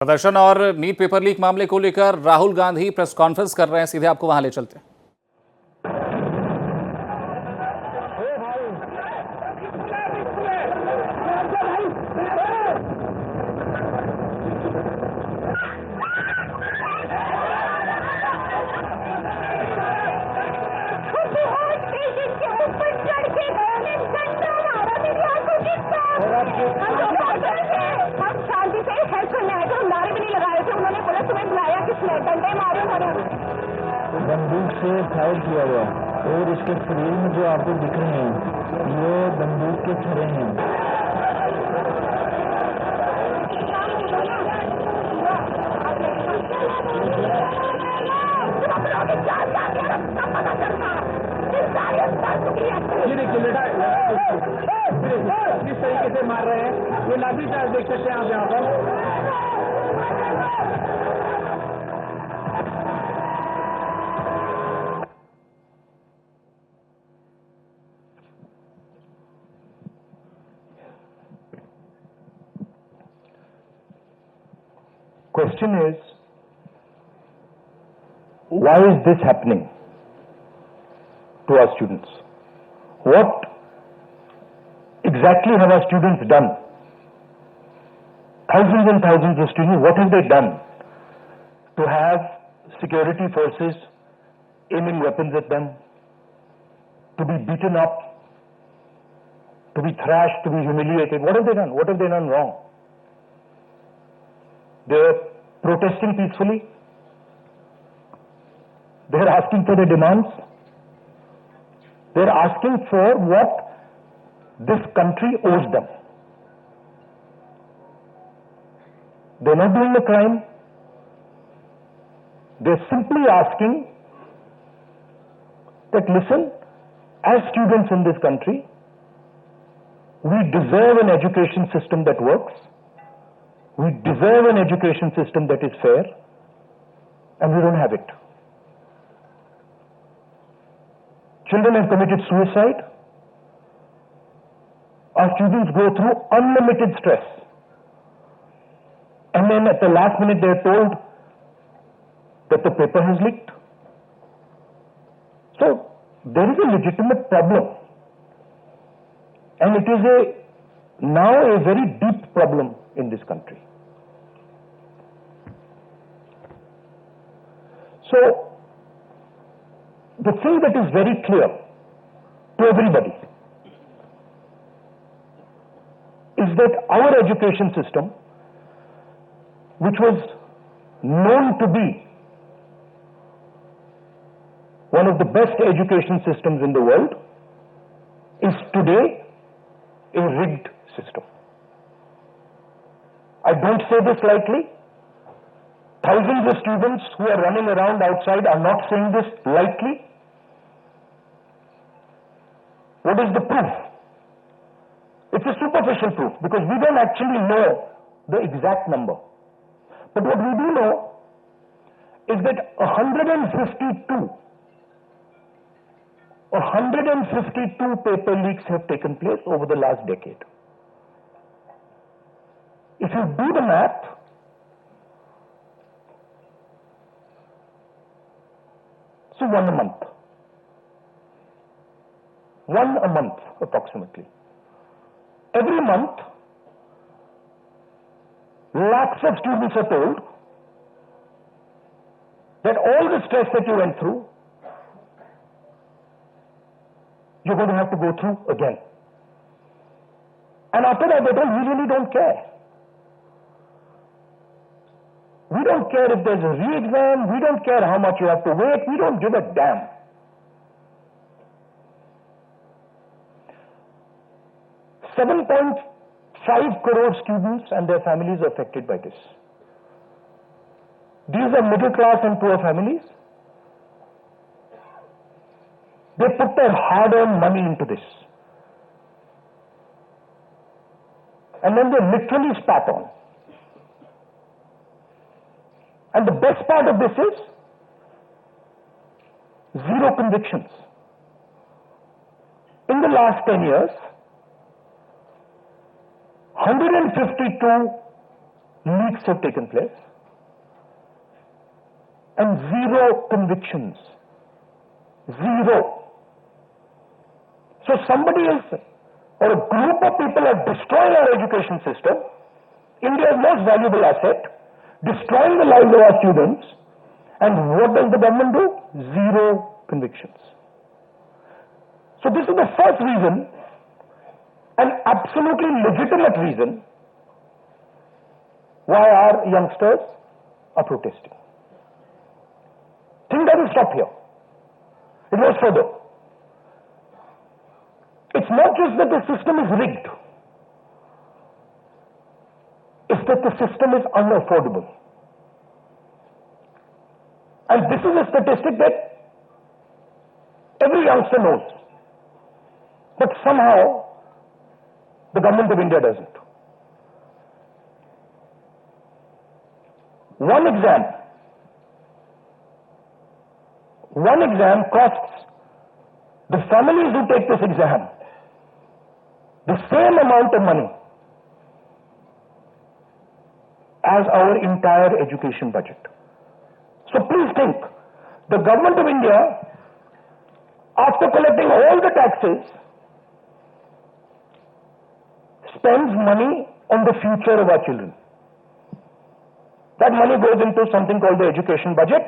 प्रदर्शन और NEET paper leak मामले को लेकर राहुल गांधी प्रेस कॉन्फ्रेंस कर रहे हैं। सीधे आपको वहां ले चलते हैं। बंदूक से फायर किया गया और इसके शरीर में जो आपको दिख रहे हैं ये बंदूक के छर्रे हैं। ये देखिए बेटा किस तरीके से मार रहे हैं, ये लाठीचार्ज देख सकते हैं आप यहाँ पर। Question is, why is this happening to our students? What exactly have our students done? Thousands and thousands of students, what have they done to have security forces aiming weapons at them, to be beaten up, to be thrashed, to be humiliated? What have they done? What have they done wrong? They're protesting peacefully. They're asking for their demands. They're asking for what this country owes them. They're not doing a crime. They're simply asking that, listen, as students in this country, we deserve an education system that works. We deserve an education system that is fair, and we don't have it. Children have committed suicide. Our students go through unlimited stress. And then at the last minute they are told that the paper has leaked. So there is a legitimate problem. And it is now a very deep problem in this country. So, the thing that is very clear to everybody is that our education system, which was known to be one of the best education systems in the world, is today a rigged system. I don't say this lightly. Thousands of students who are running around outside are not saying this lightly. What is the proof? It's a superficial proof because we don't actually know the exact number. But what we do know is that 152 paper leaks have taken place over the last decade. If you do the math, so one a month approximately. Every month, lakhs of students are told that all the stress that you went through, you're going to have to go through again. And after that, we really don't care. We don't care if there's a re-exam. We don't care how much you have to wait. We don't give a damn. $7.5 crore students and their families are affected by this. These are middle class and poor families. They put their hard-earned money into this. And then they literally spat on. And the best part of this is zero convictions. In the last 10 years, 152 leaks have taken place, and zero convictions. Zero. So somebody is, or a group of people have destroyed our education system, India's most valuable asset, destroying the lives of our students, and what does the government do? Zero convictions. So this is the first reason, an absolutely legitimate reason, why our youngsters are protesting. Thing doesn't stop here. It goes further. It's not just that the system is rigged. It's that the system is unaffordable. And this is a statistic that every youngster knows. But somehow, the government of India doesn't. One exam costs the families who take this exam the same amount of money as our entire education budget. So please think, the government of India, after collecting all the taxes, spends money on the future of our children. That money goes into something called the education budget.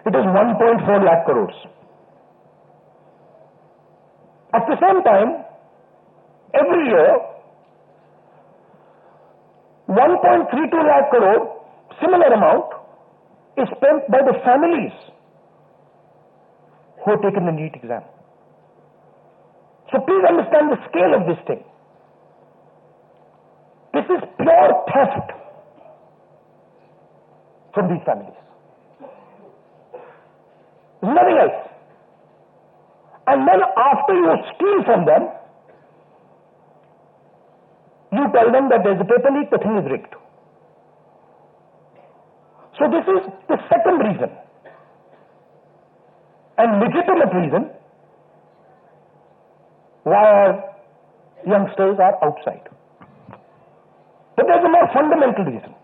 It is 1.4 lakh crores. At the same time, every year, 1.32 lakh crore, similar amount, is spent by the families who have taken the NEET exam. So please understand the scale of this thing. This is pure theft from these families. There's nothing else. And then after you steal from them, you tell them that there's a paper leak, the thing is rigged. So this is the second reason, and legitimate reason, why our youngsters are outside. But there's a more fundamental reason.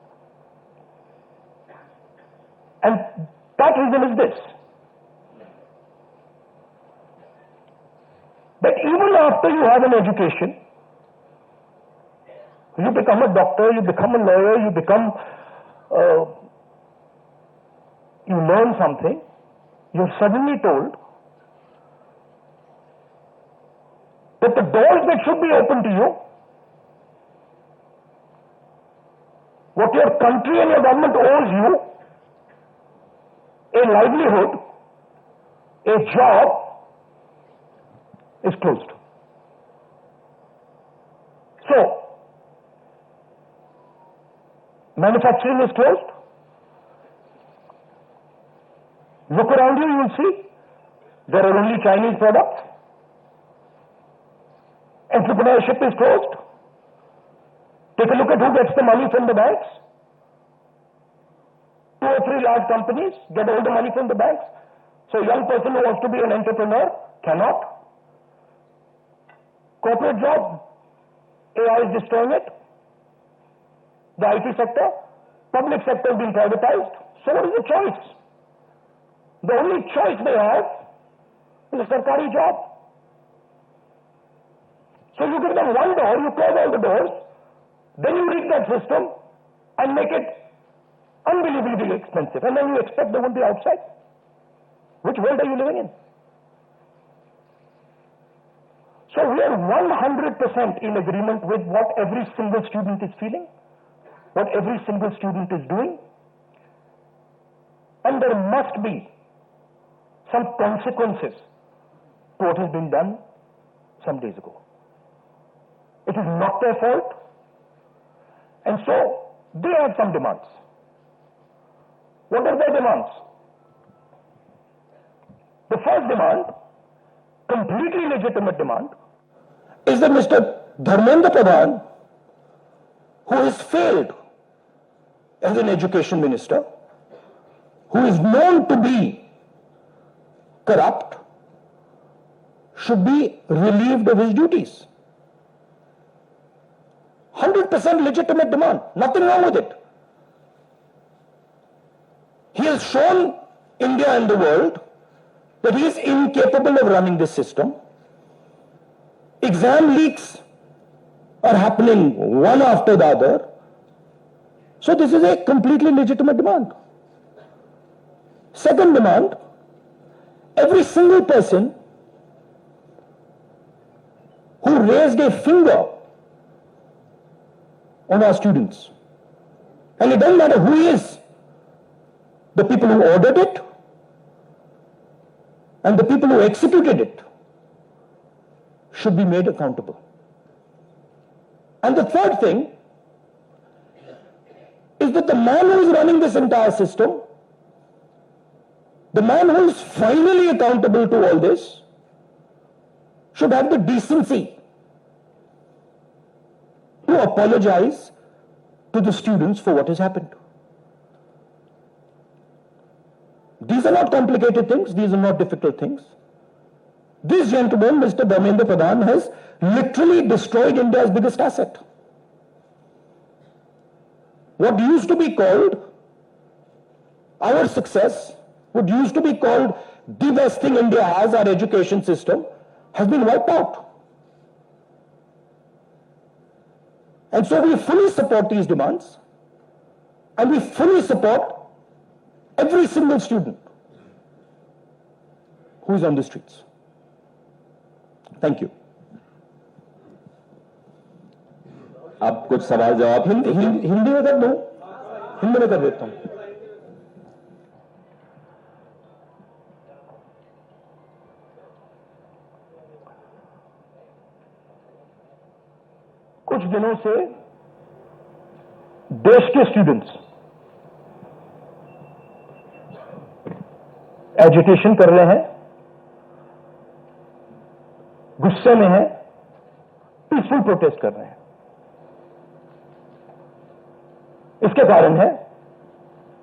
And that reason is this. That even after you have an education, you become a doctor, you become a lawyer, you become, you learn something, you're suddenly told that the doors that should be open to you, what your country and your government owes you, a livelihood, a job, is closed. So, manufacturing is closed. Look around you, you will see there are only Chinese products. Entrepreneurship is closed. Take a look at who gets the money from the banks. 2 or 3 large companies get all the money from the banks. So a young person who wants to be an entrepreneur cannot. Corporate job, AI is destroying it. The IT sector, public sector is being privatized. So what is the choice? The only choice they have is a sarkari job. So you give them one door, you close all the doors, then you rig that system and make it unbelievably expensive, and then you expect they won't be outside. Which world are you living in? So we are 100% in agreement with what every single student is feeling, what every single student is doing, and there must be some consequences to what has been done some days ago. It is not their fault, and so they have some demands. What are their demands? The first demand, completely legitimate demand, is that Mr. Dharmendra Pradhan, who has failed as an education minister, who is known to be corrupt, should be relieved of his duties. 100% legitimate demand, nothing wrong with it. He has shown India and the world that he is incapable of running this system. Exam leaks are happening one after the other. So this is a completely legitimate demand. Second demand, every single person who raised a finger on our students, and it doesn't matter who he is, the people who ordered it and the people who executed it should be made accountable. And the third thing is that the man who is running this entire system, the man who is finally accountable to all this, should have the decency to apologize to the students for what has happened. These are not complicated things. These are not difficult things. This gentleman, Mr. Dharmendra Pradhan, has literally destroyed India's biggest asset. What used to be called our success, what used to be called the best thing India has, our education system, has been wiped out. And so we fully support these demands, and we fully support every single student who is on the streets. Thank you. आप कुछ सवाल जवाब हिंदी में कर दो, हिंदी में कर देता हूं. कुछ दिनों से देश के स्टूडेंट्स एजुटेशन कर रहे हैं, गुस्से में हैं, पीसफुल प्रोटेस्ट कर रहे हैं. इसके कारण है